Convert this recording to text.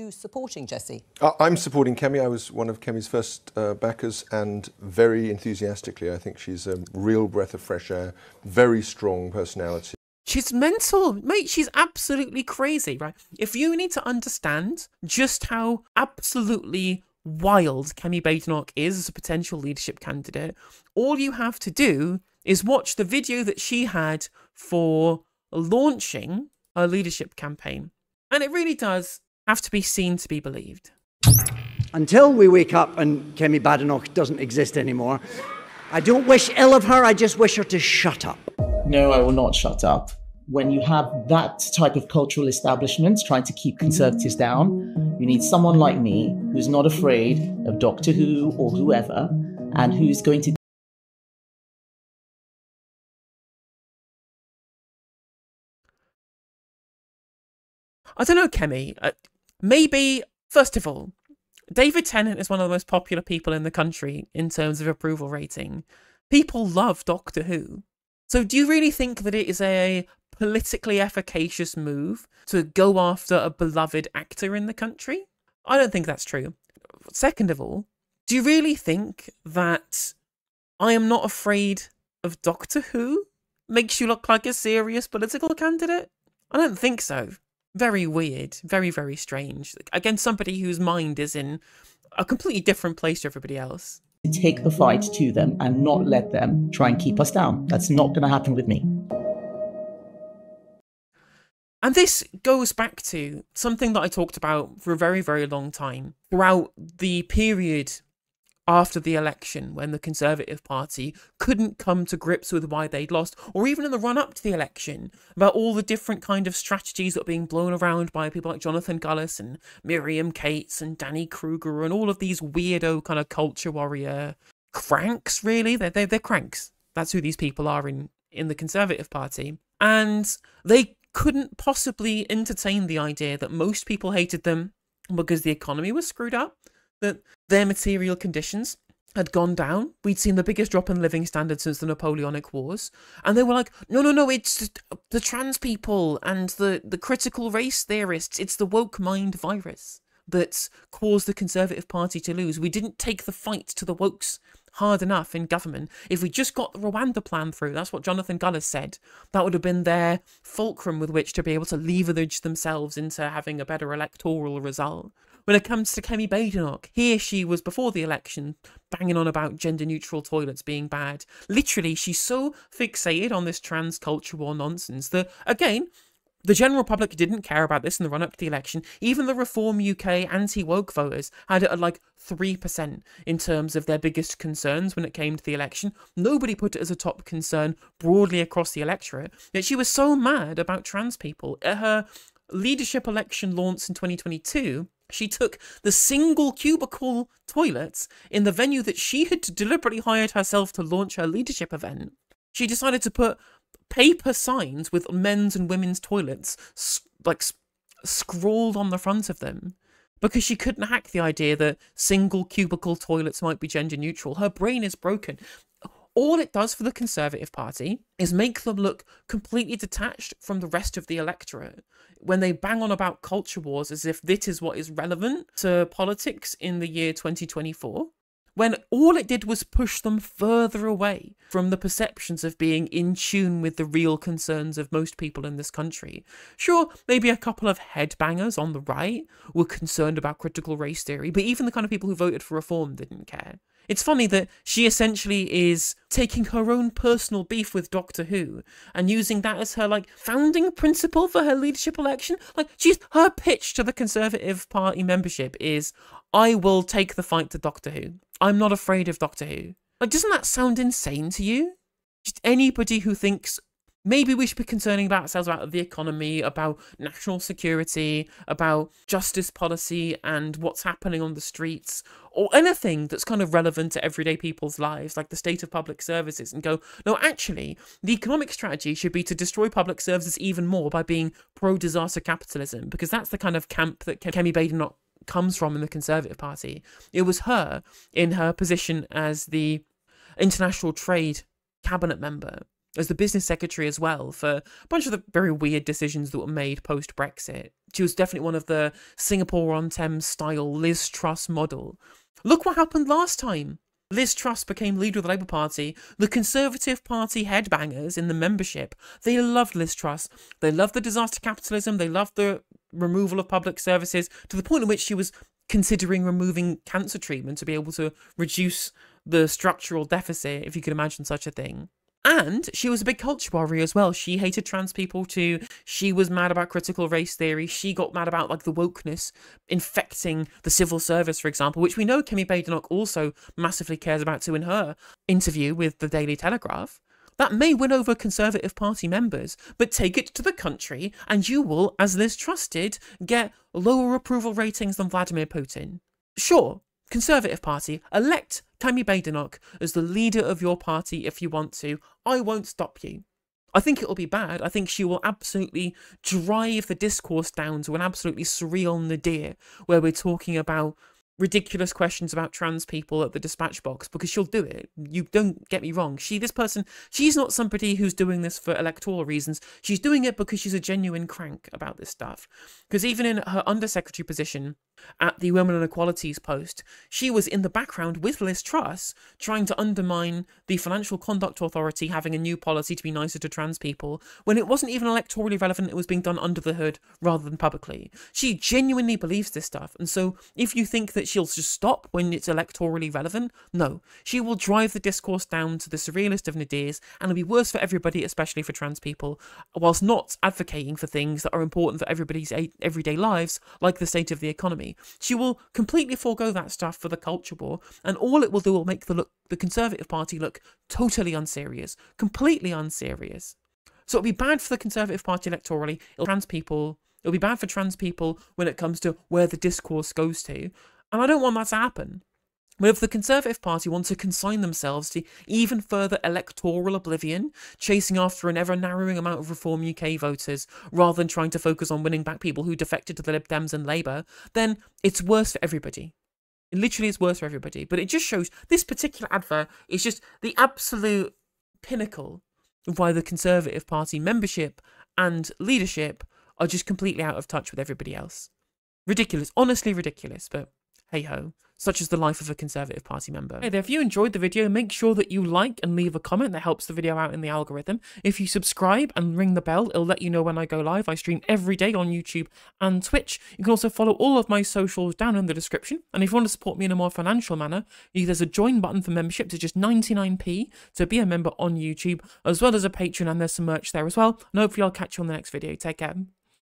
you supporting, Jesse? I'm supporting Kemi. I was one of Kemi's first backers, and very enthusiastically. I think she's a real breath of fresh air, very strong personality. She's mental, mate. She's absolutely crazy, right? If you need to understand just how absolutely wild Kemi Badenoch is as a potential leadership candidate, all you have to do is watch the video that she had for launching her leadership campaign. And it really does have to be seen to be believed. Until we wake up and Kemi Badenoch doesn't exist anymore, I don't wish ill of her, I just wish her to shut up. No, I will not shut up. When you have that type of cultural establishment trying to keep conservatives down, you need someone like me who's not afraid of Doctor Who or whoever, and who's going to I don't know, Kemi. Maybe, first of all, David Tennant is one of the most popular people in the country in terms of approval rating. People love Doctor Who. So do you really think that it is a politically efficacious move to go after a beloved actor in the country? I don't think that's true. Second of all, do you really think that I am not afraid of Doctor Who makes you look like a serious political candidate? I don't think so. Very weird, very, very strange. Again, somebody whose mind is in a completely different place to everybody else. take the fight to them and not let them try and keep us down. That's not going to happen with me. And this goes back to something that I talked about for a very, very long time. Throughout the period after the election, when the Conservative Party couldn't come to grips with why they'd lost, or even in the run-up to the election, about all the different kind of strategies that were being blown around by people like Jonathan Gullis and Miriam Cates and Danny Kruger and all of these weirdo kind of culture warrior cranks, really. They're cranks. That's who these people are in the Conservative Party. And they couldn't possibly entertain the idea that most people hated them because the economy was screwed up, that their material conditions had gone down. We'd seen the biggest drop in living standards since the Napoleonic Wars. And they were like, no, it's the trans people and the critical race theorists. It's the woke mind virus that's caused the Conservative Party to lose. We didn't take the fight to the wokes hard enough in government. If we just got the Rwanda plan through, that's what Jonathan Gullis said, that would have been their fulcrum with which to be able to leverage themselves into having a better electoral result. When it comes to Kemi Badenoch, here she was before the election banging on about gender-neutral toilets being bad. Literally, she's so fixated on this trans culture war nonsense that, again, the general public didn't care about this in the run-up to the election. Even the Reform UK anti-woke voters had it at like 3% in terms of their biggest concerns when it came to the election. Nobody put it as a top concern broadly across the electorate. Yet she was so mad about trans people. At her leadership election launch in 2022, she took the single cubicle toilets in the venue that she had deliberately hired herself to launch her leadership event. She decided to put paper signs with men's and women's toilets scrawled on the front of them because she couldn't hack the idea that single cubicle toilets might be gender neutral. Her brain is broken. All it does for the Conservative Party is make them look completely detached from the rest of the electorate when they bang on about culture wars as if this is what is relevant to politics in the year 2024. When all it did was push them further away from the perceptions of being in tune with the real concerns of most people in this country. Sure, maybe a couple of headbangers on the right were concerned about critical race theory, but even the kind of people who voted for reform didn't care. It's funny that she essentially is taking her own personal beef with Doctor Who and using that as her, founding principle for her leadership election. Her pitch to the Conservative Party membership is, I will take the fight to Doctor Who. I'm not afraid of Doctor Who. Doesn't that sound insane to you? Just anybody who thinks maybe we should be concerning about ourselves about the economy, about national security, about justice policy and what's happening on the streets, or anything that's kind of relevant to everyday people's lives, like the state of public services, and go, no, actually, the economic strategy should be to destroy public services even more by being pro-disaster capitalism, because that's the kind of camp that Kemi Badenoch comes from in the Conservative Party. It was her, in her position as the international trade cabinet member, as the business secretary as well for a bunch of the very weird decisions that were made post-Brexit. She was definitely one of the Singapore-on-Thames style Liz Truss model. Look what happened last time. Liz Truss became leader of the Labour Party. The Conservative Party headbangers in the membership, they loved Liz Truss. They loved the disaster capitalism. They loved the removal of public services, to the point at which she was considering removing cancer treatment to be able to reduce the structural deficit, if you could imagine such a thing. And she was a big culture warrior as well. She hated trans people too. She was mad about critical race theory. She got mad about like the wokeness infecting the civil service, for example, which we know Kemi Badenoch also massively cares about too in her interview with the Daily Telegraph. That may win over Conservative Party members, but take it to the country and you will, as Liz Truss did, get lower approval ratings than Vladimir Putin. Sure, Conservative Party, elect Kemi Badenoch as the leader of your party if you want to. I won't stop you. I think it'll be bad. I think she will absolutely drive the discourse down to an absolutely surreal nadir where we're talking about ridiculous questions about trans people at the dispatch box, because she'll do it. You don't get me wrong. She's not somebody who's doing this for electoral reasons. She's doing it because she's a genuine crank about this stuff. Because even in her undersecretary position at the Women and Equalities post, she was in the background with Liz Truss trying to undermine the Financial Conduct Authority having a new policy to be nicer to trans people when it wasn't even electorally relevant. It was being done under the hood rather than publicly. She genuinely believes this stuff. And so if you think that she'll just stop when it's electorally relevant, no. She will drive the discourse down to the surrealist of nadirs, and it'll be worse for everybody, especially for trans people, whilst not advocating for things that are important for everybody's everyday lives, like the state of the economy. She will completely forego that stuff for the culture war, and all it will do will make the Conservative Party look totally unserious, completely unserious. So it'll be bad for the Conservative Party electorally. It'll be bad for trans people when it comes to where the discourse goes to. And I don't want that to happen. But if the Conservative Party wants to consign themselves to even further electoral oblivion, chasing after an ever-narrowing amount of Reform UK voters, rather than trying to focus on winning back people who defected to the Lib Dems and Labour, then it's worse for everybody. It literally is worse for everybody. But it just shows this particular advert is just the absolute pinnacle of why the Conservative Party membership and leadership are just completely out of touch with everybody else. Ridiculous. Honestly ridiculous, but hey-ho, such is the life of a Conservative Party member. Hey there, if you enjoyed the video, make sure that you like and leave a comment. That helps the video out in the algorithm. If you subscribe and ring the bell, it'll let you know when I go live. I stream every day on YouTube and Twitch. You can also follow all of my socials down in the description. And if you want to support me in a more financial manner, there's a join button for membership. It's just 99p to be a member on YouTube, as well as a Patreon, and there's some merch there as well. And hopefully I'll catch you on the next video. Take care.